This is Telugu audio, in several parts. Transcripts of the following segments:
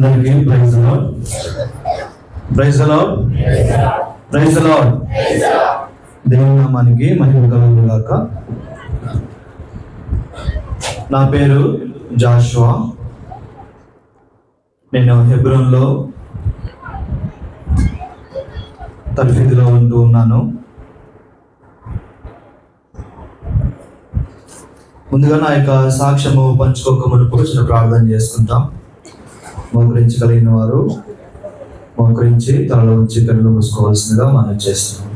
అందరికీ praise the lord. Praise the lord. Praise the lord. దేవుని నామానికి మహిమ కలుగును గాక. నా పేరు జాషువా. నేను హెబ్రోన్లో తర్ఫీదులో ఉంటూ ఉన్నాను. ముందుగా నా యొక్క సాక్ష్యము పంచుకోక మునుపు చిన్న ప్రార్థన చేసుకుంటాం. మోకరించగలిగిన వారు మోకరించి తలలో ఉంచి కళ్ళు మూసుకోవాల్సిందిగా మనం చేస్తున్నాం.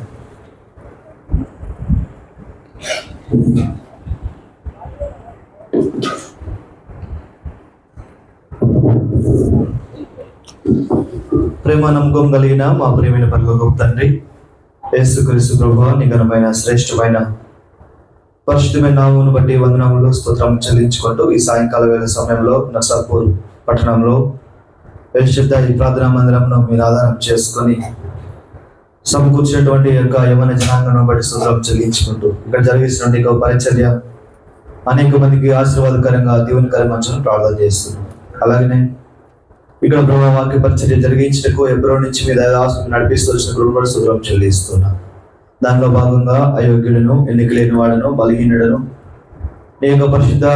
ప్రేమ నమ్మకం కలిగిన మా ప్రియమైన పరలోక తండ్రి యేసుక్రీస్తు ప్రభువా, నీ ఘనమైన శ్రేష్టమైన పరిశుద్ధమైన నామమును బట్టి వందనములు స్తోత్రం చెల్లించుకుంటూ ఈ సాయంకాల వేళ సమయంలో నర్సాపూర్ పట్టణంలో పరిశుద్ధ ఈ ప్రార్థనా మందిరంను మీరు ఆధారం చేసుకొని సమకూర్చినటువంటి యొక్క యవన జనాంగం బట్టి స్తోత్రం చెల్లించుకుంటూ ఇక్కడ జరిగిస్తున్న యొక్క పరిచర్య అనేక మందికి ఆశీర్వాదకరంగా దీవెనకరంగా ప్రార్థన చేస్తున్నాం. అలాగనే ఇక్కడ ప్రభావ వాక్య పరిచర్య జరిగించటకు ఎబ్రో నుంచి మీద నడిపిస్తూ వచ్చిన కృపను స్తోత్రం చెల్లిస్తున్నాం. దానిలో భాగంగా అయోగ్యుడను, ఎన్నికలేని వాడను, బలహీనుడను నీ యొక్క పరిశుద్ధ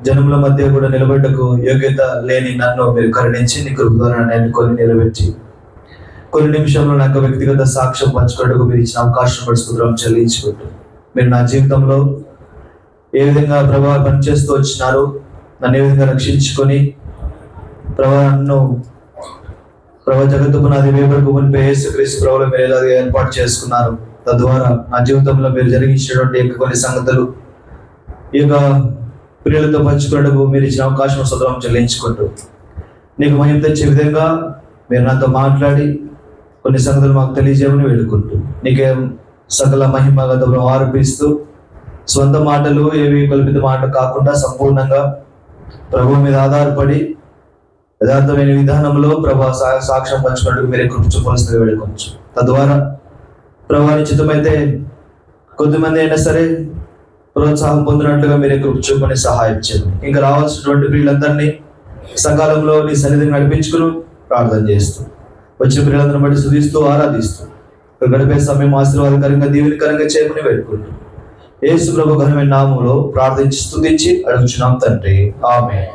జనముల మధ్య కూడా నిలబెట్టకు యోగ్యత లేని నన్ను మీరు కరుణించి నీ కృప ద్వారా ఎన్నుకొని నిలబెట్టి కొన్ని నిమిషంలో నాకు వ్యక్తిగత సాక్ష్యం పంచుకోవడానికి మీరు ఇచ్చిన అవకాశం పడి స్తోత్రం చెల్లించుకుంటూ మీరు నా జీవితంలో ఏ విధంగా ప్రభావం పనిచేస్తూ వచ్చినారు, నన్ను ఏ విధంగా రక్షించుకొని నన్ను జగత్తు నాది వేపరకు మునిపే యేసుక్రీస్తు ప్రభువులో మీరు ఎలా ఏర్పాటు చేసుకున్నారు, తద్వారా నా జీవితంలో మీరు జరిగించినటువంటి కొన్ని సంగతులు ఈ యొక్క ప్రియులతో పంచుకోవడానికి మీరు ఇచ్చిన అవకాశం స్తోత్రం చెల్లించుకుంటూ నీకు మహిమ తెచ్చే విధంగా మీరు నాతో మాట్లాడి కొన్ని సంగతులు మాకు తెలియజేయమని వేడుకుంటూ నీకే సకల మహిమ గతంలో ఆరోపిస్తూ సొంత మాటలు ఏవి కల్పిత మాటలు కాకుండా సంపూర్ణంగా ప్రభు మీద ఆధారపడి యథార్థమైన విధానంలో ప్రభా సాక్ష్యం పంచుకోవడానికి మీరే కృప చూపాల్సిందిగా వేడుకోవచ్చు. తద్వారా ప్రభా నిశ్చితమైతే కొద్దిమంది అయినా సరే ప్రోత్సాహం పొందినట్లుగా మీరే కృప చూపని సహాయం చేయండి. ఇంకా రావాల్సినటువంటి ప్రియులందరినీ సకాలంలో నీ సన్నిధిని నడిపించుకుని ప్రార్థన చేస్తూ వచ్చిన ప్రియులందరిని బట్టి స్తుతిస్తూ ఆరాధిస్తూ గడిపే సమయం ఆశీర్వాదకరంగా దీవెనకరంగా చేయమని వేడుకుంటూ యేసు ప్రభు ఘనమైన నామములో ప్రార్థించి స్తుతించి అడుగుచున్నాం తండ్రి, ఆమేన్.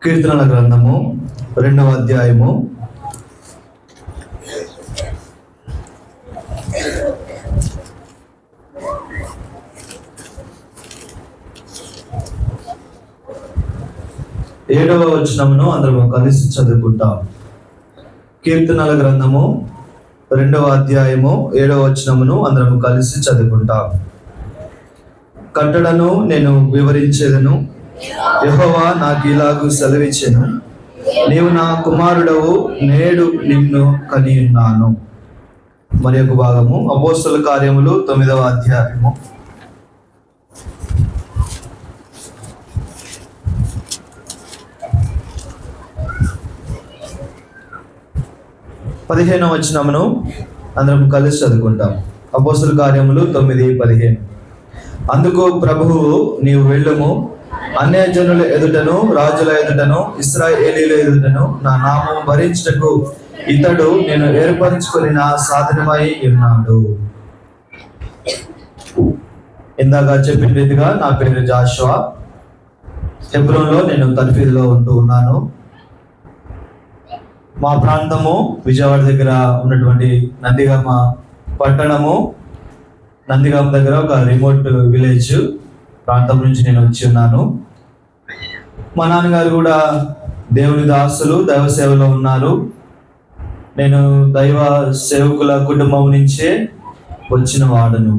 కీర్తనల గ్రంథము 2వ అధ్యాయము 7వ వచనమును అందరం కలిసి చదువుకుంటాం. కీర్తనల గ్రంథము 2వ అధ్యాయము 7వ వచనమును అందరం కలిసి చదువుకుంటాం. కట్టడను నేను వివరించేదను, యెహోవా నాకు ఇలాగు సెలవిచ్చెను, నీవు నా కుమారుడవు, నేడు నిన్ను కని ఉన్నాను. మరి ఒక భాగము అపోస్తల కార్యములు 9వ అధ్యాయము 15వ వచనమును అందరం కలిసి చదువుకుంటాం. అపోస్తల కార్యములు 9:15. అందుకు ప్రభువు, నీవు వెళ్ళుము, అన్యజనుల ఎదుటను రాజుల ఎదుటను ఇశ్రాయేలీయుల ఎదుటను నా నామం భరించుటకు ఇతడు నేను ఏర్పరచుకొని నా సాధనమై ఉన్నాడు. ఇందాక చెప్పిన రీతిగా నా పేరు జాషువా. హెబ్రోన్లో నేను తర్ఫీదులో ఉంటూ ఉన్నాను. మా ప్రాంతము విజయవాడ దగ్గర ఉన్నటువంటి నందిగామ పట్టణము, నందిగామ దగ్గర ఒక రిమోట్ విలేజ్ ప్రాంతం నుంచి నేను వచ్చి ఉన్నాను. మా నాన్నగారు కూడా దేవుని దాసులు, దైవ సేవలో ఉన్నారు. నేను దైవ సేవకుల కుటుంబం నుంచే వచ్చిన వాడను,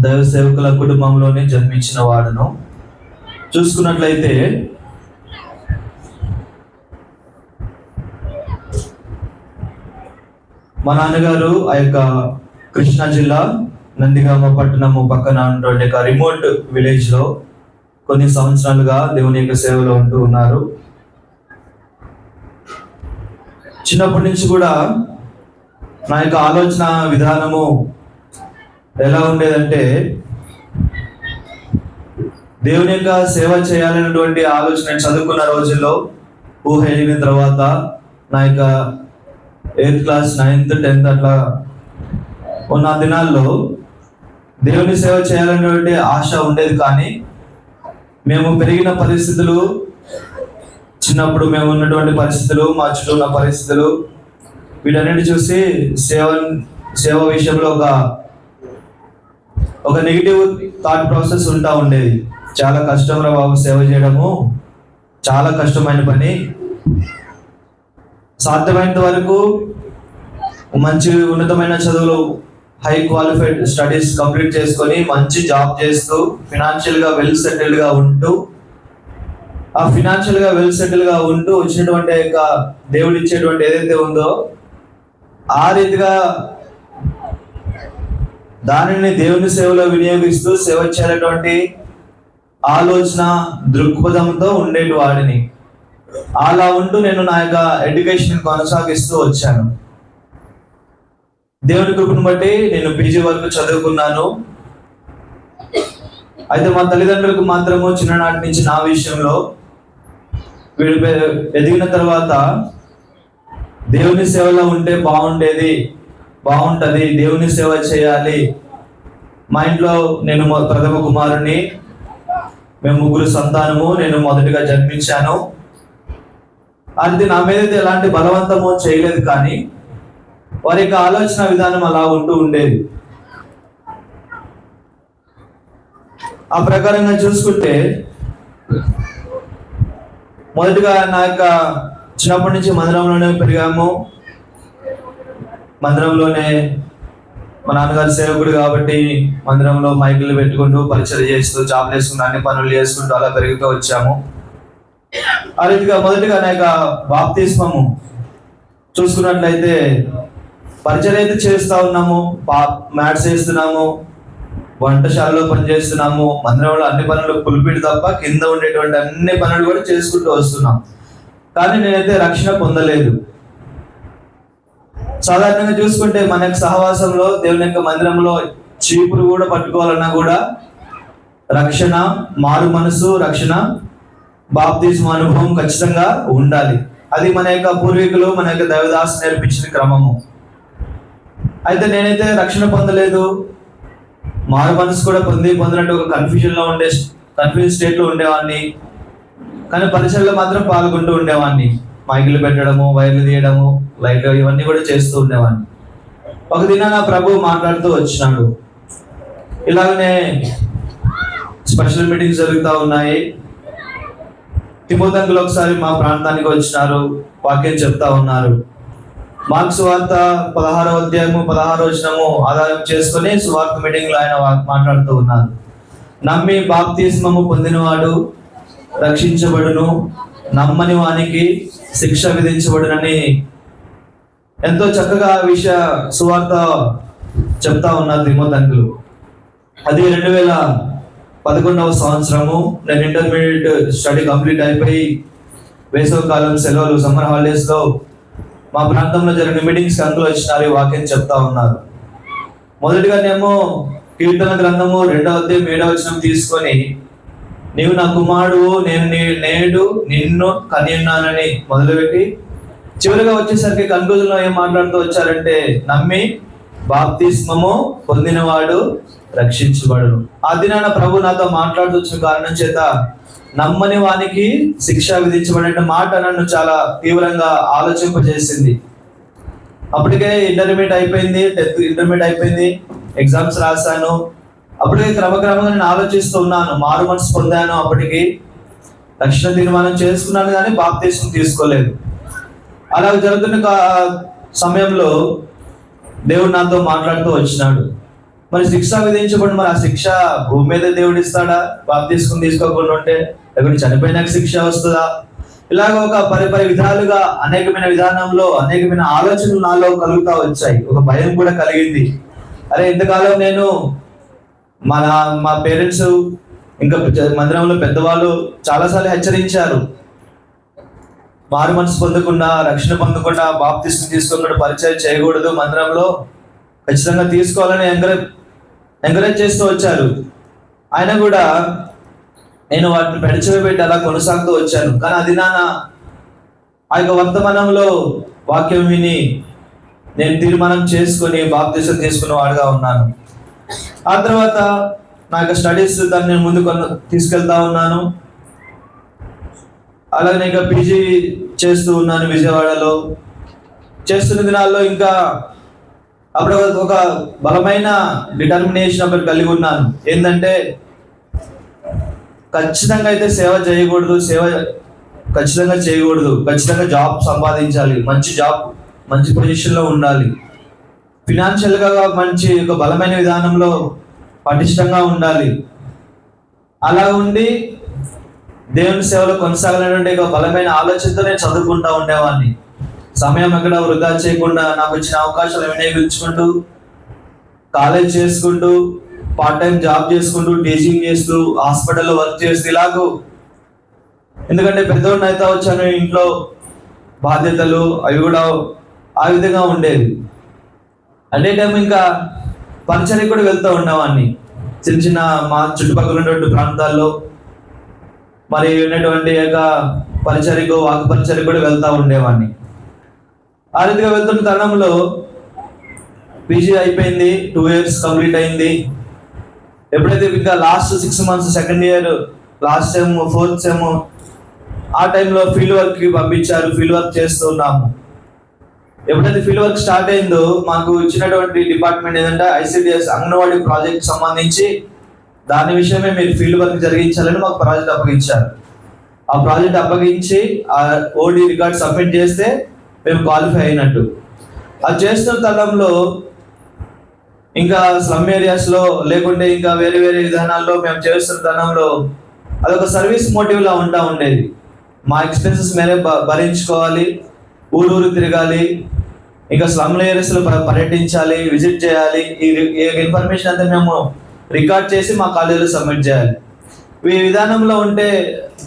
దైవ సేవకుల కుటుంబంలోనే జన్మించిన వాడను. చూసుకున్నట్లయితే మా నాన్నగారు ఆ యొక్క కృష్ణా జిల్లా నందిగామ పట్టణము పక్కన ఉన్నటువంటి ఒక రిమోట్ విలేజ్ లో కొన్ని సంవత్సరాలుగా దేవుని యొక్క సేవలో ఉంటూ ఉన్నారు. చిన్నప్పటి నుంచి కూడా నా యొక్క ఆలోచన విధానము ఎలా ఉండేదంటే, దేవుని యొక్క సేవ చేయాలనేటువంటి ఆలోచన నేను చదువుకున్న రోజుల్లో, ఊహ ఎదిగిన తర్వాత నా యొక్క 8th క్లాస్ 9th 10th అట్లా ఉన్న దినాల్లో దేవుని సేవ చేయాలనేటువంటి ఆశ ఉండేది. కానీ మేము పెరిగిన పరిస్థితులు, చిన్నప్పుడు మేము ఉన్నటువంటి పరిస్థితులు, మా చుట్టూ ఉన్న పరిస్థితులు, వీటన్నిటి చూసి సేవ విషయంలో ఒక నెగిటివ్ థాట్ ప్రాసెస్ ఉంటా ఉండేది. చాలా కష్టం రా బాబు, సేవ చేయడము చాలా కష్టమైన పని, సాధ్యమైనంత వరకు మంచి ఉన్నతమైన చదువులు, హై క్వాలిఫైడ్ స్టడీస్ కంప్లీట్ చేసుకొని మంచి జాబ్ చేస్తూ ఫినాన్షియల్గా వెల్ సెటిల్డ్గా ఉంటూ, ఆ ఫినాన్షియల్గా వెల్ సెటిల్గా ఉంటూ వచ్చినటువంటి యొక్క దేవుడు ఇచ్చేటువంటి ఏదైతే ఉందో ఆ రీతిగా దానిని దేవుని సేవలో వినియోగిస్తూ సేవ చేయాలటువంటి ఆలోచన దృక్పథంతో ఉండేటి వాడిని. అలా ఉంటూ నేను నా యొక్క ఎడ్యుకేషన్ కొనసాగిస్తూ వచ్చాను. దేవుని కృపను బట్టి నేను పీజీ వరకు చదువుకున్నాను. అయితే మా తల్లిదండ్రులకు మాత్రము చిన్ననాటి నుంచి నా విషయంలో, వీడు ఎదిగిన తర్వాత దేవుని సేవలో ఉంటే బాగుంటది, దేవుని సేవ చేయాలి. మా ఇంట్లో నేను ప్రథమ కుమారుని, మేము 3 సంతానము, నేను మొదటిగా జన్మించాను. అది నా మీద ఎలాంటి బలవంతము చేయలేదు, కానీ వారి యొక్క ఆలోచన విధానం అలా ఉంటూ ఉండేది. ఆ ప్రకారంగా చూసుకుంటే, మొదటిగా నా యొక్క చిన్నప్పటి నుంచి మందిరంలోనే పెరిగాము. మందిరంలోనే మా నాన్నగారు సేవకుడు కాబట్టి మందిరంలో మైకులు పెట్టుకుంటూ పరిచయం చేస్తూ జాబ్ చేసుకుంటూ అన్ని పనులు చేసుకుంటూ అలా పెరుగుతూ వచ్చాము. ఆ రీతిగా మొదటిగా నా యొక్క బాప్తిస్మము చూసుకున్నట్లయితే పరిచయం అయితే చేస్తూ ఉన్నాము, మ్యాట్స్ వేస్తున్నాము, వంటశాలలో పనిచేస్తున్నాము, మందిరంలో అన్ని పనులు పులిపిడి తప్ప కింద ఉండేటువంటి అన్ని పనులు కూడా చేసుకుంటూ వస్తున్నాం. కానీ నేనైతే రక్షణ పొందలేదు. సాధారణంగా చూసుకుంటే మన యొక్క సహవాసంలో దేవుని యొక్క మందిరంలో చీపురు కూడా పట్టుకోవాలన్నా కూడా రక్షణ, మారు మనసు, రక్షణ, బాప్తిస్మ అనుభవం ఖచ్చితంగా ఉండాలి. అది మన యొక్క పూర్వీకులు, మన యొక్క దైవదాసు నేర్పించిన క్రమము. అయితే నేనైతే రక్షణ పొందలేదు, మారు మనసు కూడా పొందినట్టు ఒక కన్ఫ్యూజన్ స్టేట్లో ఉండేవాడిని. కానీ పరిచయలో మాత్రం పాల్గొంటూ ఉండేవాడిని. మైకులు పెట్టడము, వైర్లు తీయడము, లైట్లు ఇవన్నీ కూడా చేస్తూ ఉండేవాడిని. ఒక దినాన ప్రభు మాట్లాడుతూ వచ్చినాడు. ఇలాగనే స్పెషల్ మీటింగ్స్ జరుగుతూ ఉన్నాయి. తిమోతికి ఒకసారి మా ప్రాంతానికి వచ్చినారు, వాక్యం చెప్తా ఉన్నారు. మార్కు సువార్త 16వ అధ్యాయము 16వ వచనము ఆధారం చేసుకుని సువార్త మీటింగ్ లో ఆయన మాట్లాడుతూ ఉన్నారు. నమ్మి బాప్తిస్మము పొందినవాడు రక్షించబడును, నమ్మని వానికి శిక్ష విధించబడునని ఎంతో చక్కగా ఆ విషయ సువార్త చెప్తా ఉన్నారు తిమోతికి. అది 2011వ సంవత్సరము. నేను ఇంటర్మీడియట్ స్టడీ కంప్లీట్ అయిపోయి వేసవికాలం సెలవులు, సమ్మర్ హాలిడేస్ లో మా ప్రాంతంలో జరిగిన మీటింగ్స్ అందులో వచ్చినారు, వాక్యం చెప్తా ఉన్నారు. మొదటిగానేమో కీర్తన గ్రంథము 2వ అధ్యాయం 7వ వచనం తీసుకొని, నీవు నా కుమారుడు, నేను నేడు నిన్ను కనియున్నానని మొదలుపెట్టి చివరిగా వచ్చేసరికి కన్క్లూజన్ లో ఏం మాట్లాడుతూ వచ్చారంటే, నమ్మి బాప్తిస్మము పొందినవాడు రక్షించబడును. ఆ దినాన ప్రభు నాతో మాట్లాడుతూ వచ్చిన కారణం చేత నమ్మని వానికి శిక్ష విధించబడిన మాట నన్ను చాలా తీవ్రంగా ఆలోచింపజేసింది. అప్పటికే ఇంటర్మీడియట్ అయిపోయింది, 10th ఇంటర్మీడియట్ అయిపోయింది, ఎగ్జామ్స్ రాశాను. అప్పటికే క్రమక్రమంగా నేను ఆలోచిస్తూ ఉన్నాను. మారు మనసు పొందాను, అప్పటికి రక్షణ తీర్మానం చేసుకున్నాను, కానీ బాప్తిస్మం తీసుకోలేదు. అలా జరుగుతున్న సమయంలో దేవుడు నాతో మాట్లాడుతూ వచ్చినాడు. మరి శిక్ష విధించబడి, మరి ఆ శిక్ష భూమి మీద దేవుడు ఇస్తాడా? బాప్తిస్మం తీసుకోకుండా ఉంటే లేకపోతే చనిపోయినాక శిక్ష వస్తుందా? ఇలాగ ఒక పరి విధాలుగా అనేకమైన విధానంలో అనేకమైన ఆలోచనలు నాలో కలుగుతా వచ్చాయి. ఒక భయం కూడా కలిగింది. అరే ఇంతకాలం నేను మా పేరెంట్స్ ఇంకా మందిరంలో పెద్దవాళ్ళు చాలాసార్లు హెచ్చరించారు, మారు మనసు పొందకుండా, రక్షణ పొందకుండా, బాప్తిస్మం తీసుకోకుండా పరిచయం చేయకూడదు, మందిరంలో ఖచ్చితంగా తీసుకోవాలని ఎంకరేజ్ చేస్తూ వచ్చారు. ఆయన కూడా నేను వాటిని పెట్టి అలా కొనసాగుతూ వచ్చాను. కానీ అది ఆ యొక్క వర్తమానంలో వాక్యం విని నేను తీర్మానం చేసుకొని బాప్తిసం తీసుకున్న వాడుగా ఉన్నాను. ఆ తర్వాత నా యొక్క స్టడీస్ దాన్ని నేను ముందుకు తీసుకెళ్తా ఉన్నాను. అలాగే ఇంకా పీజీ చేస్తూ ఉన్నాను విజయవాడలో. చేస్తున్న దినాల్లో ఇంకా అప్పుడు ఒక బలమైన డిటర్మినేషన్ అప్పుడు కలిగి ఉన్నాను. ఏంటంటే ఖచ్చితంగా అయితే సేవ చేయకూడదు, ఖచ్చితంగా చేయకూడదు, ఖచ్చితంగా జాబ్ సంపాదించాలి, మంచి జాబ్, మంచి పొజిషన్లో ఉండాలి, ఫినాన్షియల్గా మంచి ఒక బలమైన విధానంలో పటిష్టంగా ఉండాలి. అలా ఉండి దేవుని సేవలో కొనసాగాలనే ఒక బలమైన ఆలోచనతో నేను చదువుకుంటూ ఉండేవాడిని. సమయం ఎక్కడ వృధా చేయకుండా నాకు వచ్చిన అవకాశాలు వినియోగించుకుంటూ, కాలేజ్ చేసుకుంటూ, పార్ట్ టైం జాబ్ చేసుకుంటూ, టీచింగ్ చేస్తూ, హాస్పిటల్లో వర్క్ చేస్తూ ఇలాగూ. ఎందుకంటే పెద్దవాడిని అయితే వచ్చాను, ఇంట్లో బాధ్యతలు అవి కూడా ఆ విధంగా ఉండేది. అదే టైం ఇంకా పరిచర్యకు కూడా వెళ్తూ ఉండేవాడిని. చిన్న చిన్న మా చుట్టుపక్కల ఉన్నటువంటి ప్రాంతాల్లో మరి ఉన్నటువంటి యొక్క పరిచర్యకు, వాక్ పరిచర్యకు కూడా వెళ్తూ ఉండేవాడిని. ఆ రీతిగా వెళ్తున్న తరుణంలో పీజీ అయిపోయింది, 2 years కంప్లీట్ అయింది. ఎప్పుడైతే ఇంకా last 6 months, second year last sem, 4th sem, ఆ టైంలో ఫీల్డ్ వర్క్కి పంపించారు. ఫీల్డ్ వర్క్ చేస్తున్నాము. ఎప్పుడైతే ఫీల్డ్ వర్క్ స్టార్ట్ అయిందో మాకు ఇచ్చినటువంటి డిపార్ట్మెంట్ ఏంటంటే ఐసిడిఎస్ అంగన్వాడీ ప్రాజెక్ట్ సంబంధించి దాని విషయమే మీరు ఫీల్డ్ వర్క్ జరిగించాలని మాకు ప్రాజెక్ట్ అప్పగించారు. ఆ ప్రాజెక్ట్ అప్పగించి ఆ ఓడి రికార్డ్ సబ్మిట్ చేస్తే మేము క్వాలిఫై అయినట్టు. అది చేస్తున్న తరుణంలో ఇంకా స్లమ్ ఏరియాస్లో లేకుంటే ఇంకా వేరే వేరే విధానాల్లో మేము చేస్తున్న తరుణంలో అదొక సర్వీస్ మోటివ్లా ఉండేది. మా ఎక్స్పెన్సెస్ మేరే భరించుకోవాలి, ఊరూరు తిరగాలి, ఇంకా స్లమ్ ఏరియాస్లో పర్యటించాలి, విజిట్ చేయాలి. ఈ ఇన్ఫర్మేషన్ అంతా మేము రికార్డ్ చేసి మా కాలేజీలో సబ్మిట్ చేయాలి. ఈ విధానంలో ఉంటే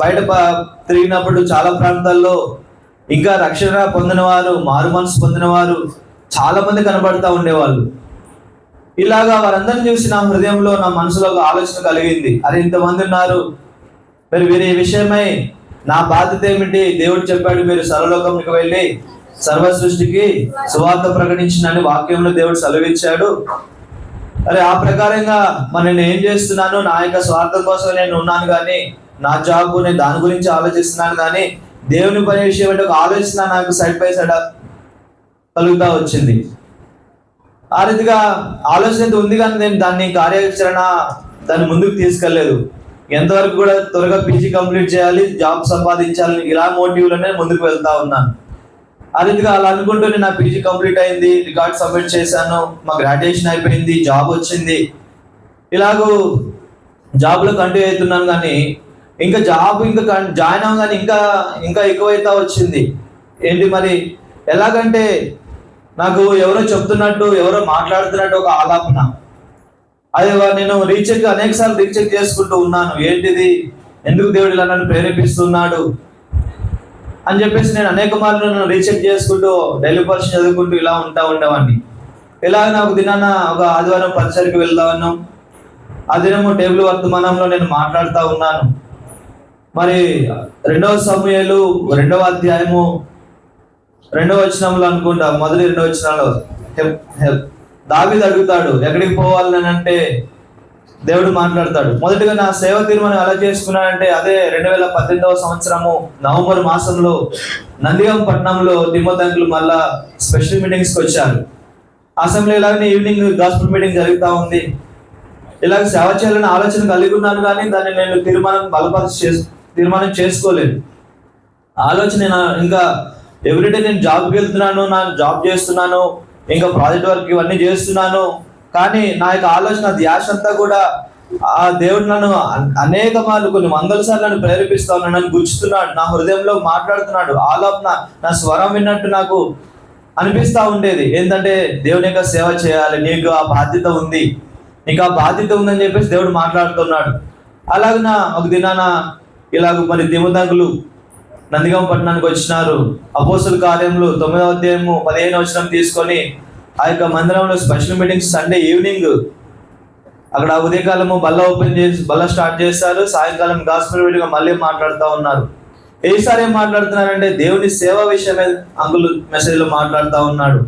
బయట తిరిగినప్పుడు చాలా ప్రాంతాల్లో ఇంకా రక్షణ పొందిన వారు, మారు మనసు పొందిన వారు చాలా మంది కనబడుతూ ఉండేవాళ్ళు. ఇలాగా వారందరిని చూసి నా హృదయంలో, నా మనసులో ఒక ఆలోచన కలిగింది. అరే ఇంతమంది ఉన్నారు, మరి వీరి విషయమై నా బాధ్యత ఏమిటి? దేవుడు చెప్పాడు మీరు సర్వలోకంకి వెళ్ళి సర్వ సృష్టికి సువార్త ప్రకటించినని వాక్యంలో దేవుడు సెలవిచ్చాడు. అరే ఆ ప్రకారంగా మరి నేను ఏం చేస్తున్నాను? నా యొక్క స్వార్థం కోసం నేను ఉన్నాను కానీ, నా జాబ్ నేను దాని గురించి ఆలోచిస్తున్నాను కానీ దేవుని పని విషయం అంటే ఒక ఆలోచన నాకు సైడ్ బై సైడ్ కలుగుతూ వచ్చింది. ఆ రీతిగా ఆలోచన ఉంది కానీ నేను దాన్ని కార్యాచరణ దాన్ని ముందుకు తీసుకెళ్లేదు. ఎంతవరకు కూడా త్వరగా పీజీ కంప్లీట్ చేయాలి, జాబ్ సంపాదించాలి, ఇలా మోటివ్లోనే ముందుకు వెళ్తా ఉన్నాను. ఆ రీతిగా అలా అనుకుంటూనే నా పీజీ కంప్లీట్ అయింది, రికార్డ్ సబ్మిట్ చేశాను, మా గ్రాడ్యుయేషన్ అయిపోయింది, జాబ్ వచ్చింది. ఇలాగూ జాబ్లో కంటిన్యూ అవుతున్నాను కానీ ఇంకా జాబ్ ఇంకా జాయిన్ అవ్వగానే ఇంకా ఎక్కువైతే వచ్చింది. ఏంటి మరి ఎలాగంటే నాకు ఎవరో చెప్తున్నట్టు, ఎవరో మాట్లాడుతున్నట్టు ఒక ఆలాపన. అది నేను అనేక సార్లు రీచెక్ చేసుకుంటూ ఉన్నాను. ఏంటిది, ఎందుకు దేవుడు ఇలా నన్ను ప్రేరేపిస్తున్నాడు అని చెప్పేసి నేను అనేక మార్లు నన్ను రీచెక్ చేసుకుంటూ డైలీ పర్సన్ చదువుకుంటూ ఇలా ఉండేవాడిని. ఇలాగ నాకు దినాన ఒక ఆదివారం పరిచర్కి వెళ్తా ఉన్నాం. ఆ దినము టేబుల్ వర్తమానంలో నేను మాట్లాడుతూ ఉన్నాను. మరి 2వ సమూయేలు 2వ అధ్యాయము 2వ వచనంలో అనుకుంటా, మొదటి 2వ వచనంలో దావీదు అడుగుతాడు ఎక్కడికి పోవాలని అంటే దేవుడు మాట్లాడతాడు. మొదటిగా నా సేవ తీర్మానం ఎలా చేసుకున్నానంటే అదే 2018వ సంవత్సరము నవంబర్ మాసంలో నందిగం పట్టణంలో తిమోతి మళ్ళా స్పెషల్ మీటింగ్స్కి వచ్చారు. అసెంబ్లీ ఇలాగనే ఈవినింగ్ గాస్పుల్ మీటింగ్ జరుగుతూ ఉంది. ఇలాగ సేవ చేయాలని ఆలోచన కలిగి ఉన్నాను కానీ దాన్ని నేను తీర్మానం చేసుకోలేదు. ఆలోచన ఇంకా ఎవ్రీడే నేను జాబ్కి వెళ్తున్నాను, నా జాబ్ చేస్తున్నాను, ఇంకా ప్రాజెక్ట్ వర్క్ ఇవన్నీ చేస్తున్నాను. కానీ నా యొక్క ఆలోచన ధ్యాస అంతా కూడా ఆ దేవుడు నన్ను అనేక మార్లు కొన్ని వందల సార్లు నన్ను ప్రేరేపిస్తా ఉన్నాడు, నన్ను గుచ్చుతున్నాడు, నా హృదయంలో మాట్లాడుతున్నాడు. ఆలోపన నా స్వరం విన్నట్టు నాకు అనిపిస్తూ ఉండేది. ఏంటంటే దేవుని యొక్క సేవ చేయాలి, నీకు ఆ బాధ్యత ఉంది, నీకు ఆ బాధ్యత ఉందని చెప్పేసి దేవుడు మాట్లాడుతున్నాడు. అలాగ ఒక దినాన ఇలాగ మరి తిమోతి నందిగామ పట్టణానికి వచ్చినారు. అపోస్తుల కార్యములు 9వ అధ్యాయము 15వ వచనం తీసుకొని ఆ యొక్క మందిరంలో స్పెషల్ మీటింగ్స్ సండే ఈవినింగ్ అక్కడ ఉదయకాలము బల్ల స్టార్ట్ చేస్తారు. సాయంకాలం గాస్పెల్ వీడిగా మళ్ళీ మాట్లాడుతూ ఉన్నారు. ఏసారి ఏం మాట్లాడుతున్నారంటే దేవుని సేవ విషయమే అంకుల్ మెసేజ్ లో మాట్లాడుతూ ఉన్నాడు.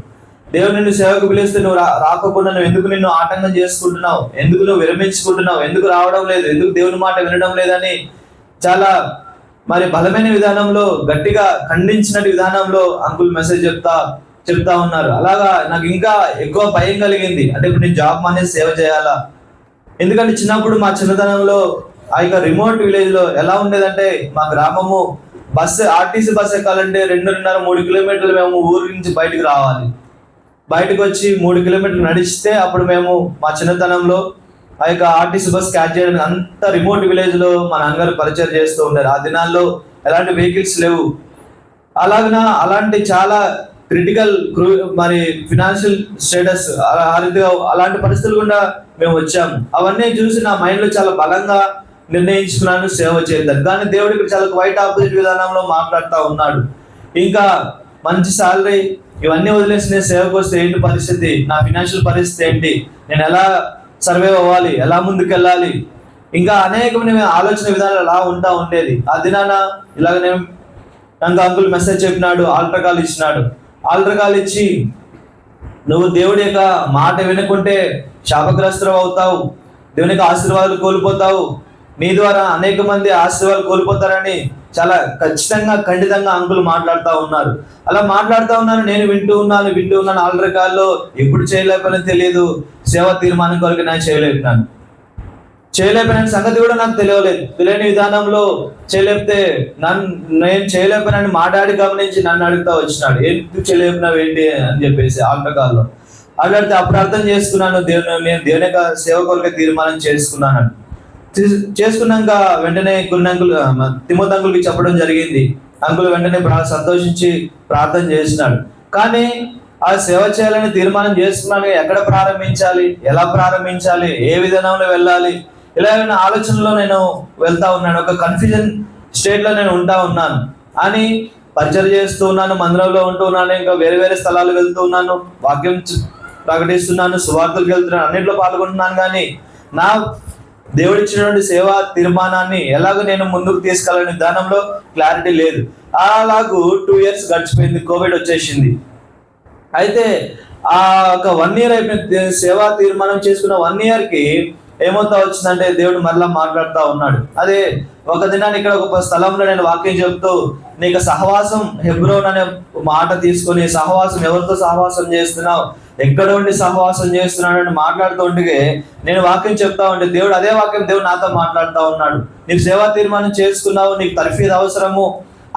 దేవుడు నిన్ను సేవకు పిలిస్తే నువ్వు రాకుండా నువ్వు ఎందుకు నిన్ను ఆటంకం చేసుకుంటున్నావు, ఎందుకు నువ్వు విరమించుకుంటున్నావు, ఎందుకు రావడం లేదు, ఎందుకు దేవుని మాట వినడం లేదని చాలా మరి బలమైన విధానంలో గట్టిగా ఖండించిన విధానంలో అంకుల్ మెసేజ్ చెప్తా ఉన్నారు. అలాగా నాకు ఇంకా ఎక్కువ భయం కలిగింది. అంటే ఇప్పుడు నేను జాబ్ మానేసి సేవ చేయాలా? ఎందుకంటే చిన్నప్పుడు మా చిన్నతనంలో ఆ యొక్క రిమోట్ విలేజ్ లో ఎలా ఉండేదంటే మా గ్రామము ఆర్టీసీ బస్ ఎక్కాలంటే 2.5-3 కిలోమీటర్లు మేము ఊరి నుంచి బయటకు రావాలి. బయటకు వచ్చి 3 కిలోమీటర్లు నడిస్తే అప్పుడు మేము మా చిన్నతనంలో ఆ యొక్క ఆర్టీసీ బస్ క్యాచ్ చేయడానికి అంత రిమోట్ విలేజ్ లో మా నాన్నగారు పరిచయం చేస్తూ ఉన్నారు. ఆ దినాల్లో ఎలాంటి వెహికల్స్ లేవు. అలాంటి చాలా క్రిటికల్ మరి ఫినాన్షియల్ స్టేటస్ అలాంటి పరిస్థితులు కూడా మేము వచ్చాము. అవన్నీ చూసి నా మైండ్ లో చాలా బలంగా నిర్ణయించుకున్నాను సేవ చేద్దాం. కానీ దేవుడు ఇక్కడ చాలా క్వైట్ ఆపోజిట్ విధానంలో మాట్లాడుతూ ఉన్నాడు. ఇంకా మంచి సాలరీ ఇవన్నీ వదిలేసి నేను సేవకు వస్తే ఏంటి పరిస్థితి, నా ఫినాన్షియల్ పరిస్థితి ఏంటి, నేను ఎలా సర్వైవ్ అవ్వాలి, ఎలా ముందుకెళ్ళాలి, ఇంకా అనేకమైన ఆలోచన విధానాలు అలా ఉండేది. ఆ దినాన ఇలాగనే నాకు అంకుల్ మెసేజ్ చెప్పినాడు, ఆల్టర్ కాల్ ఇచ్చినాడు. ఆల్టర్ కాల్ ఇచ్చి నువ్వు దేవుడి యొక్క మాట వినుకుంటే శాపగ్రస్తులు అవుతావు, దేవుని యొక్క ఆశీర్వాదాలు కోల్పోతావు, నీ ద్వారా అనేక మంది ఆశీర్వాదాలు కోల్పోతారని చాలా ఖండితంగా అంకుల్ మాట్లాడుతూ ఉన్నారు. అలా మాట్లాడుతూ ఉన్నాను, నేను వింటూ ఉన్నాను. ఆల్టర్ కాల్లో ఎప్పుడు చేయలేకపోయినా తెలియదు. సేవ తీర్మానం కొరకు నేను చేయలేకపోయిన సంగతి కూడా నాకు తెలియని విధానంలో చేయలేపితే నేను చేయలేకపోయినా మా డాడీ గమనించి నన్ను అడుగుతా వచ్చినాడు, ఎందుకు చేయలేకపోయినావు ఏంటి అని చెప్పేసి ఆల్టర్ కాల్లో అడిగితే అప్పుడు అర్థం చేసుకున్నాను, నేను దేవుని యొక్క సేవ కొరకే తీర్మానం చేసుకున్నాక వెంటనే తిమోతి అంకుల్కి చెప్పడం జరిగింది. అంకుల్ వెంటనే సంతోషించి ప్రార్థన చేసినాడు. కానీ ఆ సేవ చేయాలని తీర్మానం చేసుకున్నాను. ఎక్కడ ప్రారంభించాలి, ఎలా ప్రారంభించాలి, ఏ విధానంలో వెళ్ళాలి, ఇలాగైనా ఆలోచనలో నేను వెళ్తా ఉన్నాను. ఒక కన్ఫ్యూజన్ స్టేట్ లో నేను ఉన్నాను అని పరిచయం చేస్తూ ఉన్నాను, మందిరంలో ఉంటూ ఉన్నాను, ఇంకా వేరే స్థలాలు వెళ్తూ ఉన్నాను, వాక్యం ప్రకటిస్తున్నాను, సువార్తలకు వెళ్తున్నాను, అన్నింటిలో పాల్గొంటున్నాను. కానీ నా దేవుడిచ్చినటువంటి సేవా తీర్మానాన్ని ఎలాగో నేను ముందుకు తీసుకెళ్ళని విధానంలో క్లారిటీ లేదు. అలాగూ 2 years గడిచిపోయింది, కోవిడ్ వచ్చేసింది. అయితే ఆ ఒక 1 year అయిపోయింది. సేవా తీర్మానం చేసుకున్న 1 yearకి ఏమవుతా వచ్చిందంటే దేవుడు మరలా మాట్లాడుతూ ఉన్నాడు. అదే ఒక దినాన్ని ఇక్కడ ఒక స్థలంలో నేను వాక్యం చెప్తూ నీకు సహవాసం హెబ్రోన్ అనే మాట తీసుకొని సహవాసం ఎవరితో సహవాసం చేస్తున్నావు, ఎక్కడ ఉండి సహవాసం చేస్తున్నాడు అని మాట్లాడుతూ ఉంటే నేను వాక్యం చెప్తా ఉంటే అదే వాక్యం దేవుడు నాతో మాట్లాడుతూ ఉన్నాడు. నీకు సేవా తీర్మానం చేసుకున్నావు, నీకు తర్ఫీదు అవసరము.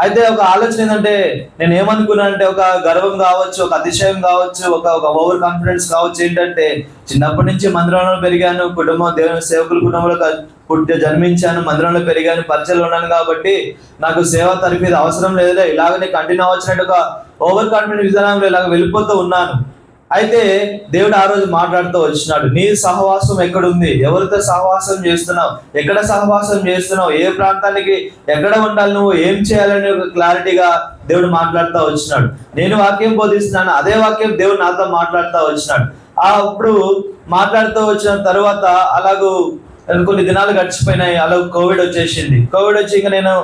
అయితే ఒక ఆలోచన ఏంటంటే నేను ఏమనుకున్నానంటే ఒక గర్వం కావచ్చు, ఒక అతిశయం కావచ్చు, ఒక ఓవర్ కాన్ఫిడెన్స్ కావచ్చు. ఏంటంటే చిన్నప్పటి నుంచి మందిరంలో పెరిగాను, దేవుని సేవకుల కుటుంబంలో జన్మించాను, మందిరంలో పెరిగాను, పరిచయలు ఉన్నాను కాబట్టి నాకు సేవ తర్ఫీదు అవసరం లేదులే, ఇలాగనే కంటిన్యూ వచ్చినట్టు ఒక ఓవర్ కాన్ఫిడెన్స్ విధానంలో ఇలాగ వెళ్ళిపోతూ ఉన్నాను. అయితే దేవుడు ఆ రోజు మాట్లాడుతూ వచ్చినాడు, నీ సహవాసం ఎక్కడుంది, ఎవరితో సహవాసం చేస్తున్నావు, ఎక్కడ సహవాసం చేస్తున్నావు, ఏ ప్రాంతానికి ఎక్కడ ఉండాలి, నువ్వు ఏం చేయాలని ఒక క్లారిటీగా దేవుడు మాట్లాడుతూ వచ్చినాడు. నేను వాక్యం బోధిస్తున్నాను, అదే వాక్యం దేవుడు నాతో మాట్లాడుతూ వచ్చినాడు. అప్పుడు మాట్లాడుతూ వచ్చిన తర్వాత అలాగూ కొన్ని దినాలు గడిచిపోయినాయి. అలా కోవిడ్ వచ్చేసింది. కోవిడ్ వచ్చి నేను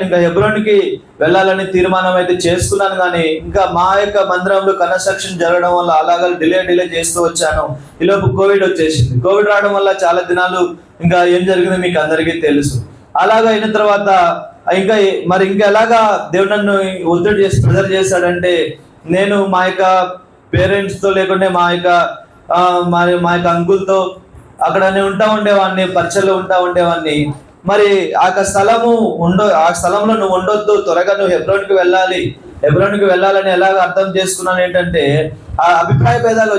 ఇంకా హెబ్రోన్కి వెళ్ళాలని తీర్మానం అయితే చేసుకున్నాను. కానీ ఇంకా మా యొక్క మందిరంలో కన్స్ట్రక్షన్ జరగడం వల్ల అలాగా డిలే చేస్తూ వచ్చాను. ఈలోపు కోవిడ్ వచ్చేసింది. కోవిడ్ రావడం వల్ల చాలా దినాలు ఇంకా ఏం జరిగిందో మీకు అందరికీ తెలుసు. అలాగా అయిన తర్వాత ఇంకా ఎలాగా దేవుడు నన్ను ఒత్తిడి చేసి ప్రెజర్ చేశాడంటే నేను మా యొక్క పేరెంట్స్తో లేకుంటే మా యొక్క అంకుల్తో అక్కడ నేను ఉండేవాడిని, పరిచయలో ఉండేవాడిని. మరి ఆ స్థలంలో నువ్వు ఉండొద్దు, త్వరగా నువ్వు హెబ్రోన్కి వెళ్ళాలని ఎలాగ అర్థం చేసుకున్నాను. ఏంటంటే ఆ అభిప్రాయ భేదాలు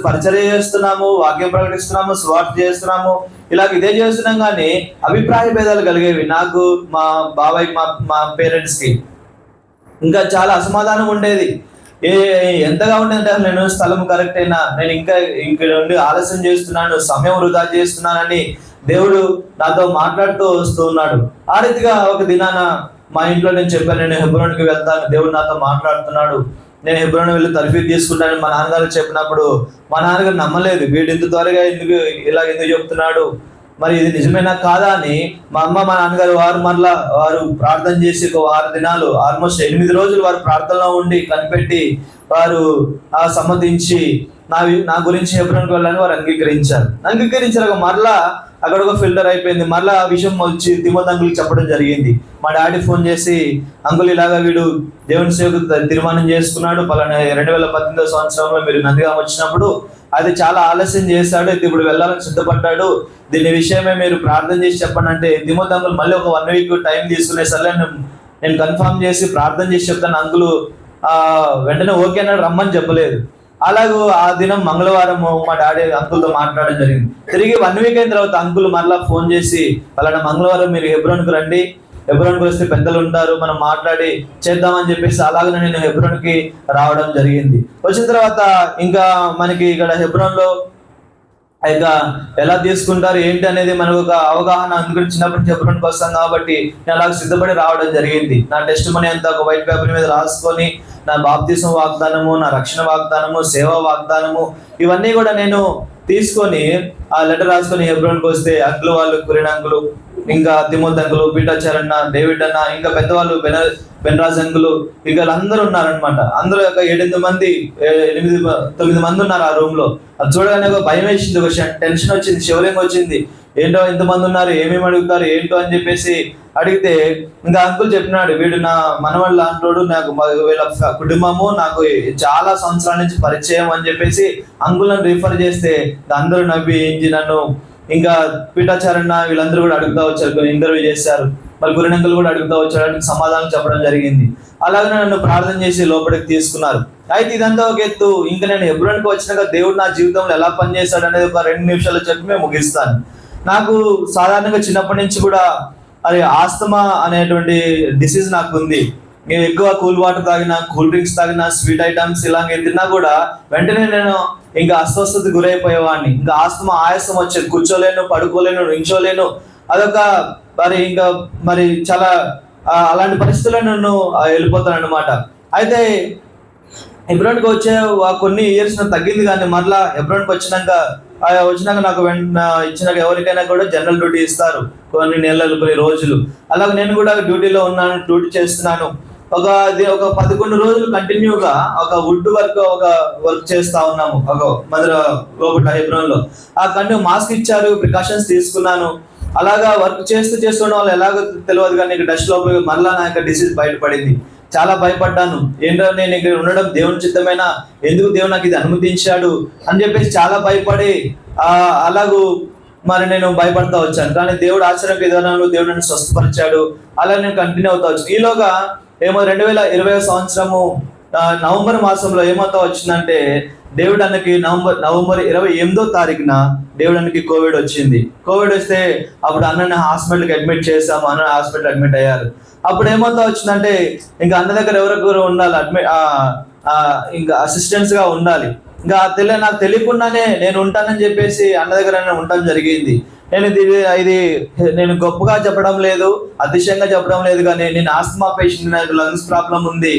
పరిచర్య చేస్తున్నాము, వాక్యం ప్రకటిస్తున్నాము, స్వార్థ చేస్తున్నాము, ఇలాగ ఇదే చేస్తున్నాం. కానీ అభిప్రాయ భేదాలు కలిగేవి నాకు, మా బాబాయ్కి, మా పేరెంట్స్కి. ఇంకా చాలా అసమాధానం ఉండేది. ఎంతగా ఉండేదంటే నేను స్థలం కరెక్ట్ అయినా నేను ఇంకా నుండి ఆలస్యం చేస్తున్నాను, సమయం వృధా చేస్తున్నానని దేవుడు నాతో మాట్లాడుతూ వస్తూ ఉన్నాడు. ఆ రీతిగా ఒక దినాన మా ఇంట్లో నేను చెప్పాను, నేను హెబ్రోన్కి వెళ్తాను, దేవుడు నాతో మాట్లాడుతున్నాడు, నేను హెబ్రోన్ వెళ్ళి తర్ఫీదు తీసుకుంటానని మా నాన్నగారు చెప్పినప్పుడు మా నాన్నగారు నమ్మలేదు. వీడు ఇంత త్వరగా ఎందుకు చెప్తున్నాడు, మరి ఇది నిజమేనా కాదా అని మా అమ్మ మా నాన్నగారు వారు ప్రార్థన చేసి ఒక 6 దినాలు, ఆల్మోస్ట్ 8 రోజులు వారు ప్రార్థనలో ఉండి కనిపెట్టి వారు సమ్మతించి నా గురించి హెబ్రోన్కి వెళ్ళాలని వారు అంగీకరించారు. మరలా అక్కడ ఒక ఫిల్టర్ అయిపోయింది. మరలా ఆ విషయం వచ్చి తిమోతి అంకుల్కి చెప్పడం జరిగింది. మా డాడీ ఫోన్ చేసి, అంకుల్ ఇలాగా వీడు దేవుని సేవకు తీర్మానం చేసుకున్నాడు, పలానా 2018 సంవత్సరంలో మీరు నందిగామ వచ్చినప్పుడు అది చాలా ఆలస్యం చేశాడు, ఇప్పుడు వెళ్ళాలని సిద్ధపడ్డాడు, దీని విషయమే మీరు ప్రార్థన చేసి చెప్పండి అంటే తిమోతి అంకుల్ మళ్ళీ ఒక 1 వీక్ టైం తీసుకునే సరే నేను కన్ఫర్మ్ చేసి ప్రార్థన చేసి చెప్తాను అంకుల్ వెంటనే ఓకే అన్నాడు, రమ్మని చెప్పలేదు. అలాగూ ఆ దినం మంగళవారం మా డాడీ అంకుల్తో మాట్లాడడం జరిగింది. తిరిగి 1 వీక్ అయిన తర్వాత అంకుల్ మరలా ఫోన్ చేసి, అలాంటి మంగళవారం మీరు హెబ్రోన్కి రండి, హెబ్రోన్కి వస్తే పెద్దలు ఉంటారు, మనం మాట్లాడి చేద్దామని చెప్పేసి అలాగనే నేను హెబ్రోన్కి రావడం జరిగింది. వచ్చిన తర్వాత ఇంకా మనకి ఇక్కడ హెబ్రోన్లో ఇక ఎలా తీసుకుంటారు ఏంటి అనేది మనకు ఒక అవగాహన, అందుకని చిన్నప్పటి నుంచి హెబ్రోన్కి వస్తాం కాబట్టి నేను అలాగ సిద్ధపడి రావడం జరిగింది. నా టెస్ట్ మనీ అంతా ఒక వైట్ పేపర్ మీద రాసుకొని నా బాప్తిసం వాగ్దానము, నా రక్షణ వాగ్దానము, సేవా వాగ్దానము ఇవన్నీ కూడా నేను తీసుకొని ఆ లెటర్ రాసుకొని హెబ్రోన్కి వస్తే అంకులు వాళ్ళు, కురేన్ అంకులు, ఇంకా తిమోతి అంకులు, పీటర్ అన్న, డేవిడ్ అన్న, ఇంకా పెద్దవాళ్ళు బెన్రాజ్ అంకులు, ఇంకా అందరూ ఉన్నారనమాట. అందరూ ఒక 8 మంది 9 మంది ఉన్నారు ఆ రూమ్ లో. అది చూడగానే ఒక భయం వేసింది, ఒక టెన్షన్ వచ్చింది, శివలింగం వచ్చింది. ఏంటో ఇంతమంది ఉన్నారు, ఏమేమి అడుగుతారు ఏంటో అని చెప్పేసి అడిగితే ఇంకా అంకుల్ చెప్పినాడు, వీడు నా మనవాళ్ళు అంటాడు, నాకు వీళ్ళ కుటుంబము నాకు చాలా సంవత్సరాల నుంచి పరిచయం అని చెప్పేసి అంకుల్ నన్ను రిఫర్ చేస్తే అందరూ నవ్వి నన్ను ఇంకా పీఠాచారణ వీళ్ళందరూ కూడా అడుగుతా వచ్చారు, ఇంటర్వ్యూ చేశారు. మరి గురునంకులు కూడా అడుగుతా వచ్చాడు, సమాధానం చెప్పడం జరిగింది. అలాగనే నన్ను ప్రార్థన చేసి లోపలికి తీసుకున్నారు. అయితే ఇదంతా ఒక ఎత్తు. ఇంకా నేను హెబ్రోన్కి వచ్చినాక దేవుడు నా జీవితంలో ఎలా పనిచేశాడు అనేది ఒక 2 నిమిషాలు చెప్పి మేము ముగిస్తాను. నాకు సాధారణంగా చిన్నప్పటి నుంచి కూడా అది ఆస్తమా అనేటువంటి డిసీజ్ నాకు ఉంది. నేను ఎక్కువ కూల్ వాటర్ తాగినా, కూల్ డ్రింక్స్ తాగినా, స్వీట్ ఐటమ్స్ ఇలాగే తిన్నా కూడా వెంటనే నేను ఇంకా అస్వస్థతకు గురైపోయేవాడిని. ఇంకా ఆస్తమా ఆయాసం వచ్చేది, కూర్చోలేను, పడుకోలేను, నించోలేను. అదొక మరి చాలా అలాంటి పరిస్థితుల్లో నన్ను వెళ్ళిపోతాను అనమాట. అయితే హెబ్రోన్కి వచ్చే కొన్ని ఇయర్స్ నాకు తగ్గింది, కానీ మరలా హెబ్రోన్కి వచ్చినాక నాకు ఇచ్చినాక ఎవరికైనా కూడా జనరల్ డ్యూటీ ఇస్తారు కొన్ని నెలలు, కొన్ని రోజులు. అలాగే నేను కూడా డ్యూటీలో ఉన్నాను, డ్యూటీ చేస్తున్నాను. ఒక 11 రోజులు కంటిన్యూగా ఒక వుడ్ వర్క్ చేస్తా ఉన్నాము ఒక మధుర లోపల హెబ్రోన్లో. ఆ కంటిన్యూ మాస్క్ ఇచ్చారు, ప్రికాషన్స్ తీసుకున్నాను. అలాగా వర్క్ చేస్తుండడం వల్ల ఎలాగో తెలియదు, కానీ డస్ట్ లోపల మరలా నా యొక్క డిసీజ్ బయటపడింది. చాలా భయపడ్డాను. ఏంటో నేను ఇక్కడ ఉండడం దేవుని చిత్తమైనా, ఎందుకు దేవుడు నాకు ఇది అనుమతించాడు అని చెప్పేసి చాలా భయపడి అలాగూ మరి నేను భయపడతా వచ్చాను. కానీ దేవుడు ఆశ్చర్య విధానంలో దేవుడు నన్ను స్వస్థపరిచాడు. అలా నేను కంటిన్యూ అవుతా వచ్చాను. ఈలోగా 2020 సంవత్సరము నవంబర్ మాసంలో ఏమవుతా వచ్చిందంటే, దేవుడు అన్నకి నవంబర్ 28వ తారీఖున దేవుడు అన్నకి కోవిడ్ వచ్చింది. కోవిడ్ వస్తే అప్పుడు అన్నని హాస్పిటల్కి అడ్మిట్ చేసాము. అన్న హాస్పిటల్ అడ్మిట్ అయ్యారు. అప్పుడు ఏమవుతా వచ్చిందంటే, ఇంకా అన్న దగ్గర ఎవరెవరు ఉండాలి, ఇంకా అసిస్టెంట్స్ గా ఉండాలి. ఇంకా నాకు తెలియకుండానే నేను ఉంటానని చెప్పేసి అన్న దగ్గర ఉండటం జరిగింది. నేను గొప్పగా చెప్పడం లేదు, అతిశయంగా చెప్పడం లేదు, కానీ నేను ఆస్తమా పేషెంట్, నాకు లంగ్స్ ప్రాబ్లం ఉంది.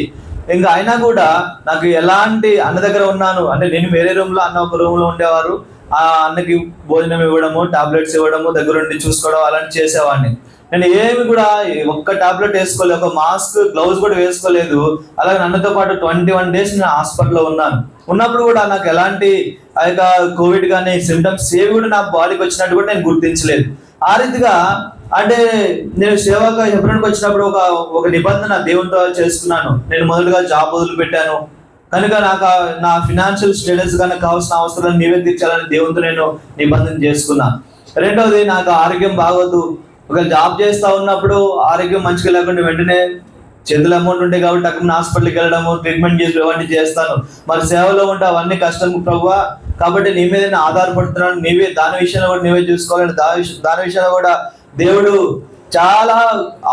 ఇంకా అయినా కూడా నాకు ఎలాంటి అన్న దగ్గర ఉన్నాను అంటే, నేను వేరే రూమ్ లో, అన్న ఒక రూమ్ లో ఉండేవారు. ఆ అన్నకి భోజనం ఇవ్వడము, టాబ్లెట్స్ ఇవ్వడము, దగ్గరుండి చూసుకోవడం అలాంటి చేసేవాడిని. నేను ఏమి కూడా ఒక్క టాబ్లెట్ వేసుకోలేదు, ఒక మాస్క్, గ్లౌజ్ కూడా వేసుకోలేదు. అలాగే అన్నతో పాటు 21 డేస్ నేను హాస్పిటల్లో ఉన్నాను. ఉన్నప్పుడు కూడా నాకు ఎలాంటి ఆ యొక్క కోవిడ్ కానీ సిమ్టమ్స్ ఏవి కూడా నా బాడీకి వచ్చినట్టు కూడా నేను గుర్తించలేదు. ఆ రీతిగా అంటే నేను సేవగా హెబ్రోన్కి వచ్చినప్పుడు ఒక నిబంధన దేవునితో చేసుకున్నాను. నేను మొదటగా జాబ్ వదిలిపెట్టాను కనుక నాకు నా ఫినాన్షియల్ స్టేటస్ కనుక కావాల్సిన అవసరాలను నీవే తీర్చాలని దేవునితో నేను నిబంధన చేసుకున్నా. రెండవది, నాకు ఆరోగ్యం బాగోదు. ఒక జాబ్ చేస్తా ఉన్నప్పుడు ఆరోగ్యం మంచిగా లేకుండా వెంటనే చేతుల అమౌంట్ ఉంటాయి కాబట్టి అక్కడ హాస్పిటల్కి వెళ్ళడము, ట్రీట్మెంట్ చేసి ఇవన్నీ చేస్తాను. మరి సేవలో ఉంటే అవన్నీ కష్టం ప్రభువా, కాబట్టి నీ మీద నేను ఆధారపడుతున్నాను, నీవే దాని విషయంలో కూడా నీవే చూసుకోవాలని దాని విషయంలో కూడా దేవుడు చాలా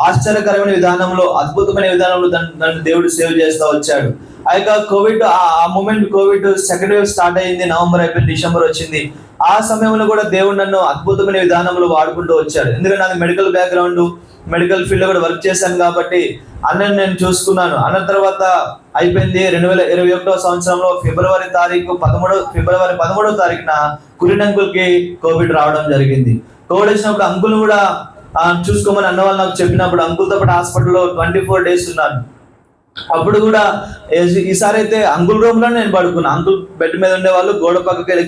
ఆశ్చర్యకరమైన విధానంలో, అద్భుతమైన విధానంలో నన్ను దేవుడు సేవ్ చేస్తూ వచ్చాడు. ఆ యొక్క కోవిడ్ ఆ moment Covid second wave start అయింది, నవంబర్ అయిపోయింది, డిసెంబర్ వచ్చింది. ఆ సమయంలో కూడా దేవుడు నన్ను అద్భుతమైన విధానంలో వాడుకుంటూ వచ్చాడు. ఎందుకంటే నాకు మెడికల్ బ్యాక్గ్రౌండ్, మెడికల్ ఫీల్డ్ లో కూడా వర్క్ చేశాను కాబట్టి అన్నని నేను చూసుకున్నాను. అన్న తర్వాత అయిపోయింది. 2021 సంవత్సరంలో ఫిబ్రవరి 13వ తారీఖున కురిన్ అంకుల్ కి కోవిడ్ రావడం జరిగింది. కోవిడ్ వచ్చినప్పుడు అంకుల్ కూడా చూసుకోమని అన్న వాళ్ళు నాకు చెప్పినప్పుడు అంకుల్తో పాటు హాస్పిటల్లో 24 days ఉన్నాను. అప్పుడు కూడా ఈసారి అయితే అంకుల్ రూమ్ లో నేను పడుకున్నా. అంకుల్ బెడ్ మీద ఉండేవాళ్ళు, గోడ పక్కకి వెళ్ళి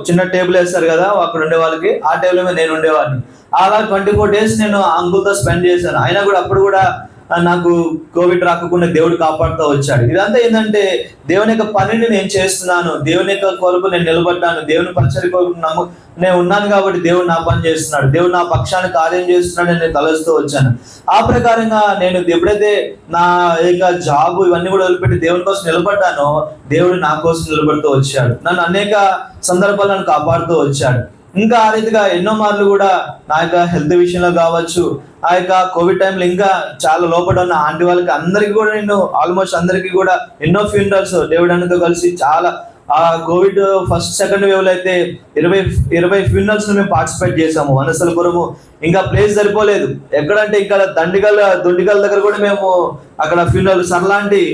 చిన్న టేబుల్ వేస్తారు కదా, అక్కడ ఉండే వాళ్ళకి ఆ టేబుల్ మీద నేను ఉండేవాడిని. అలా 24 days నేను అంకుల్తో స్పెండ్ చేశాను. అయినా కూడా అప్పుడు కూడా నాకు కోవిడ్ రాకుండా దేవుడు కాపాడుతూ వచ్చాడు. ఇదంతా ఏంటంటే దేవుని యొక్క పనిని నేను చేస్తున్నాను, దేవుని యొక్క కొరకు నేను నిలబడ్డాను, దేవుని పరిచర్య కొరకు నేను ఉన్నాను కాబట్టి దేవుడు నా పని చేస్తున్నాడు, దేవుడు నా పక్షాన్ని కార్యం చేస్తున్నాడు నేను తలస్తూ వచ్చాను. ఆ ప్రకారంగా నేను ఎప్పుడైతే నా యొక్క జాబ్ ఇవన్నీ కూడా వదిలిపెట్టి దేవుని కోసం నిలబడ్డానో దేవుడు నా కోసం నిలబడుతూ వచ్చాడు. నన్ను అనేక సందర్భాలను కాపాడుతూ వచ్చాడు. ఇంకా ఆ రీతిగా ఎన్నో మార్లు కూడా నా యొక్క హెల్త్ విషయంలో కావచ్చు, ఆ యొక్క కోవిడ్ టైంలో ఇంకా చాలా లోపల ఉన్న ఆంటీ వాళ్ళకి అందరికీ కూడా నేను ఆల్మోస్ట్ అందరికీ కూడా ఎన్నో ఫ్యూనరల్స్ దేవుడు అన్నతో కలిసి చాలా ఆ కోవిడ్ ఫస్ట్ సెకండ్ వేవ్ లో అయితే 20 ఫ్యూనరల్స్ మేము పార్టిసిపేట్ చేసాము. వనస్థలపురము ఇంకా ప్లేస్ సరిపోలేదు. ఎక్కడంటే ఇక్కడ దొండిగల్ దగ్గర కూడా మేము అక్కడ ఫ్యూనరల్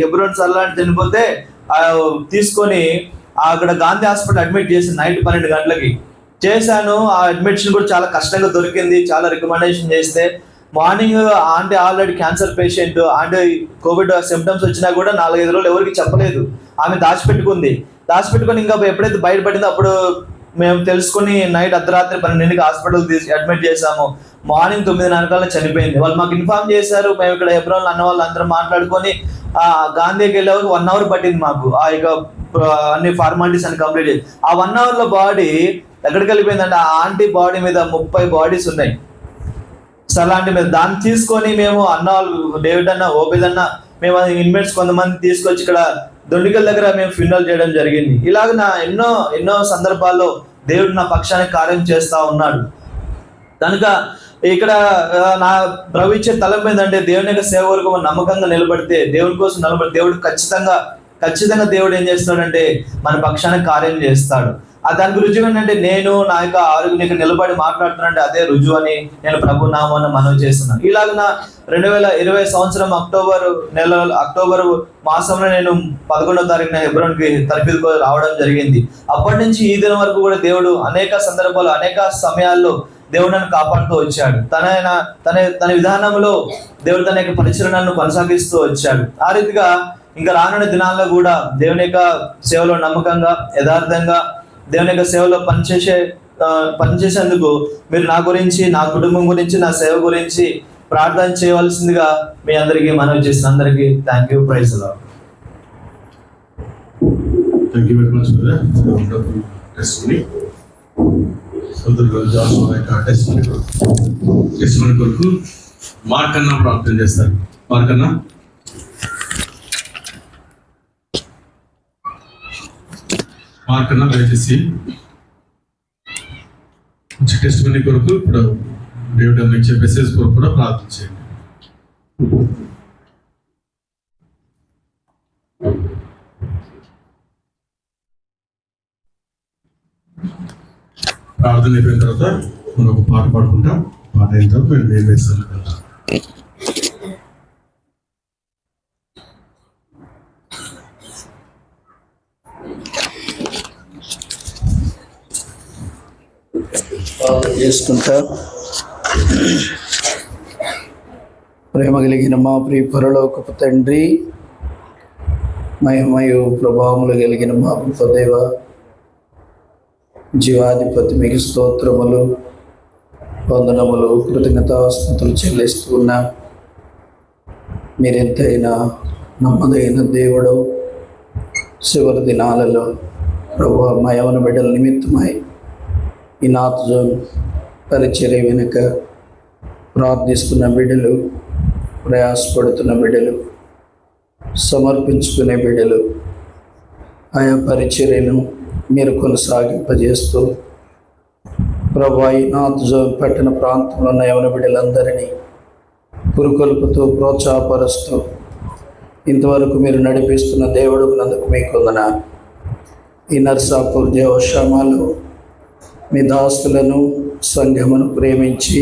హెబ్రోన్ సర్లాంటి చనిపోతే తీసుకొని అక్కడ గాంధీ హాస్పిటల్ అడ్మిట్ చేసి నైట్ 12 గంటలకి చేశాను. ఆ అడ్మిషన్ కూడా చాలా కష్టంగా దొరికింది. చాలా రికమెండేషన్ చేస్తే morning aunty already cancer patient, aunty Covid symptoms వచ్చినా కూడా 4-5 రోజులు ఎవరికి చెప్పలేదు. ఆమె దాచిపెట్టుకొని ఇంకా ఎప్పుడైతే బయటపడిందో అప్పుడు మేము తెలుసుకుని నైట్ అర్ధరాత్రి 12కి హాస్పిటల్ అడ్మిట్ చేశాము. మార్నింగ్ 9:30 చనిపోయింది. వాళ్ళు మాకు ఇన్ఫార్మ్ చేశారు. మేము ఇక్కడ హెబ్రోన్ అన్న వాళ్ళు అందరం మాట్లాడుకొని గాంధీకి వెళ్ళే 1 hour పట్టింది మాకు ఆ యొక్క అన్ని ఫార్మాలిటీస్ అని కంప్లీట్ చేసి. ఆ 1 hour లో బాడీ ఎక్కడికి వెళ్ళిపోయిందంటే ఆ ఆంటీ బాడీ మీద 30 bodies ఉన్నాయి సలాంటి మీద. దాన్ని తీసుకొని మేము అన్న వాళ్ళు డేవిడ్ అన్న, ఓబేద్ అన్న, మేము ఇన్మేట్స్ కొంతమంది తీసుకొచ్చి ఇక్కడ దొండిగల్ దగ్గర మేము ఫ్యూనరల్ చేయడం జరిగింది. ఇలాగ నా ఎన్నో సందర్భాల్లో దేవుడు నా పక్షానికి కార్యం చేస్తా ఉన్నాడు. కనుక ఇక్కడ నా ప్రవిచ్చే తలంపు ఏంటంటే దేవుని యొక్క సేవ వరకు నమ్మకంగా నిలబడితే, దేవుని కోసం నిలబడి దేవుడు ఖచ్చితంగా దేవుడు ఏం చేస్తాడంటే మన పక్షానికి కార్యం చేస్తాడు. దానికి రుజువు ఏంటంటే నేను నా యొక్క ఆరోగ్యం నిలబడి మాట్లాడుతున్నానంటే అదే రుజువు అని నేను ప్రభు నామాన్ని మనవి చేస్తున్నాను. ఇలాగ 2020 సంవత్సరం అక్టోబర్ మాసంలో నేను 11వ తారీఖున హెబ్రోన్కి తరఫీదుకు రావడం జరిగింది. అప్పటి నుంచి ఈ దినం వరకు కూడా దేవుడు అనేక సందర్భాలు అనేక సమయాల్లో దేవుడు నన్ను కాపాడుతూ వచ్చాడు. తన విధానంలో దేవుడు తన యొక్క పరిచరణను కొనసాగిస్తూ వచ్చాడు. ఆ రీతిగా ఇంకా రానున్న దినాల్లో కూడా దేవుని యొక్క సేవలో నమ్మకంగా యథార్థంగా దేవుని యొక్క సేవలో పనిచేసేందుకు మీరు నా గురించి, నా కుటుంబం గురించి, నా సేవ గురించి ప్రార్థన చేయవలసిందిగా మీ అందరికీ మనవి చేసిన అందరికీ thank you. Praise the lord. Thank you very much for that wonderful testimony. సోదరులు జాషువా యొక్క టెస్టిమనీ కొరకు మార్క్ అన్న ప్రార్థన చేస్తారు. మార్క్ అన్న దయచేసి టెస్టిమనీ కొరకు ఇప్పుడు దేవుడు అన్న ఇచ్చే మెసేజ్ కొరకు కూడా ప్రార్థన చేయండి. ప్రార్థన అయిపోయిన తర్వాత మనం ఒక పాట పాడుకుంటాం. పాట అయిన తర్వాత మేము ఏం వేస్తాను కదా. చేసుకుంటా. ప్రేమ కలిగిన మా ప్రియ పరలోకపు తండ్రి, మహిమయు ప్రభావములు కలిగిన మా దేవ, జీవాధిపతి మీకు స్తోత్రములు, వందనములు, కృతజ్ఞతాస్తుతులు చెల్లిస్తున్నా. మీరెంతైనా నమ్మదైన దేవుడు. చివరి దినాలలో ప్రభు మా యవన బిడ్డల నిమిత్తమై ఈ నాత్ జోన్ పరిచర్య వెనుక ప్రార్థిస్తున్న బిడ్డలు, ప్రయాసపడుతున్న బిడ్డలు, సమర్పించుకునే బిడ్డలు, ఆయా పరిచర్యను మీరు కొనసాగింపజేస్తూ ప్రభు ఈ నాత్ జోన్ పట్టణ ప్రాంతంలో ఉన్న యవన బిడ్డలందరినీ పురుకొల్పుతూ ప్రోత్సాహపరుస్తూ ఇంతవరకు మీరు నడిపిస్తున్న దేవుడు నందుకు మీకు వందనాలు. ఈ నర్సాపూర్ దేవశ్రమాలు మీ దాస్తులను సంఘమును ప్రేమించి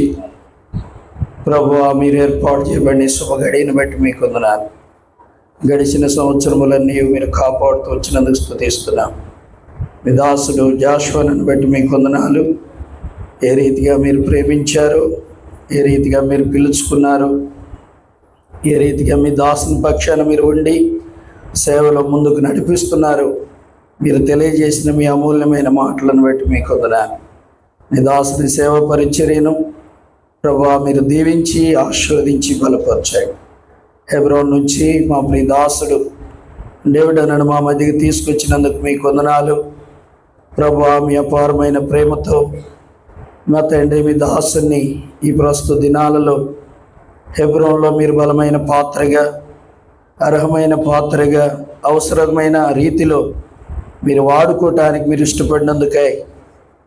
ప్రభువా మీరు ఏర్పాటు చేయబడిన శుభ గడియను బట్టి మీకు వందనాలు. గడిచిన సంవత్సరములన్నీ మీరు కాపాడుతూ వచ్చినందుకు స్తుతిస్తున్నాం. మీ దాసుడు జాషువాను బట్టి మీకు వందనాలు. ఏ రీతిగా మీరు ప్రేమించారు, ఏ రీతిగా మీరు పిలుచుకున్నారు, ఏ రీతిగా మీ దాసుని పక్షాన మీరు ఉండి సేవలో ముందుకు నడిపిస్తున్నారు, మీరు తెలియజేసిన మీ అమూల్యమైన మాటలను బట్టి మీకు వందనాలు. మీ దాసుని సేవ పరిచర్యను ప్రభువా మీరు దీవించి ఆశీర్వదించి బలపరిచాడు. హెబ్రోన్ నుంచి మా ప్రియ దాసుడు డేవిడ్ అన్నను మా మధ్యకి తీసుకొచ్చినందుకు మీకు వందనాలు. ప్రభువా మీ అపారమైన ప్రేమతో మా తండ్రి మీ దాసుని ఈ ప్రస్తుత దినాలలో హెబ్రోన్లో మీరు బలమైన పాత్రగా, అర్హమైన పాత్రగా, అవసరమైన రీతిలో మీరు వాడుకోవటానికి మీరు ఇష్టపడినందుకై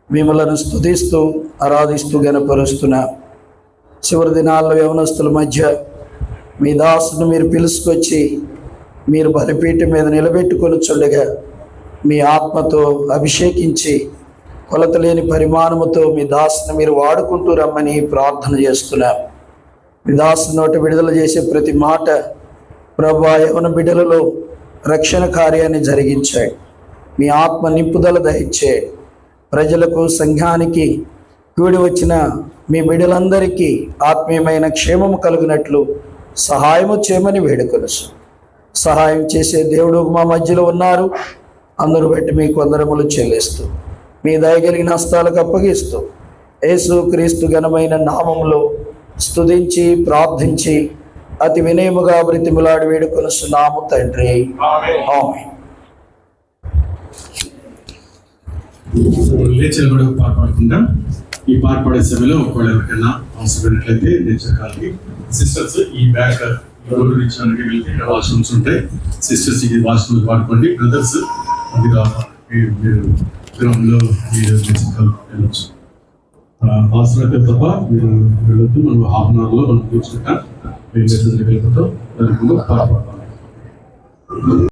మిమ్మలను స్తుతిస్తూ ఆరాధిస్తూ గణపరుస్తున్నా. చివరి దినాల్లో యవనస్తుల మధ్య మీ దాసును మీరు పిలుచుకొచ్చి మీరు బలిపీఠం మీద నిలబెట్టుకొని చూడగా మీ ఆత్మతో అభిషేకించి కొలత లేని పరిమాణముతో మీ దాసును మీరు వాడుకుంటూ రమ్మని ప్రార్థన చేస్తున్నాం. మీ దాసు నోట విడుదల చేసే ప్రతి మాట ప్రభువా యవన బిడ్డలలో రక్షణ కార్యాన్ని జరిగించాయి. మీ ఆత్మ నింపుదల దయచే ప్రజలకు, సంఘానికి, కూడి వచ్చిన మీ బిడ్డలందరికీ ఆత్మీయమైన క్షేమము కలుగునట్లు సహాయము చేయమని వేడుకొనుసు. సహాయం చేసే దేవుడు మా మధ్యలో ఉన్నారు. అందరూ బట్టి మీకు వందనములు చెల్లిస్తూ మీ దయగలిగిన హస్తాలకు అప్పగిస్తూ యేసు క్రీస్తు ఘనమైన నామములో స్తుతించి ప్రార్థించి అతి వినయముగా బ్రతిమలాడి వేడుకొనుచున్నాము తండ్రి. ఆమేన్. లేచిన కూడా పాట పాడుకుంటాం. ఈ పాట పాడే సమయంలో ఒకవేళ ఎవరికైనా అవసరమైనట్లయితే నేర్చుకోవాలి. సిస్టర్స్ ఈ బ్యాక్ రోడ్డు రీచ్కి వెళ్తే ఇక్కడ వాష్రూమ్స్ ఉంటాయి. సిస్టర్స్ ఇది వాష్రూమ్స్ వాడుకోండి. బ్రదర్స్ అందుగా మీరు గ్రౌండ్లో మీరు వెళ్ళొచ్చు. అవసరమైతే తప్ప మీరు వెళ్ళొద్దు. మనం హాఫ్ అన్ అవర్లో మనం కూర్చుంటాం. వెళ్ళిపోతాం. పాట పాడతాం.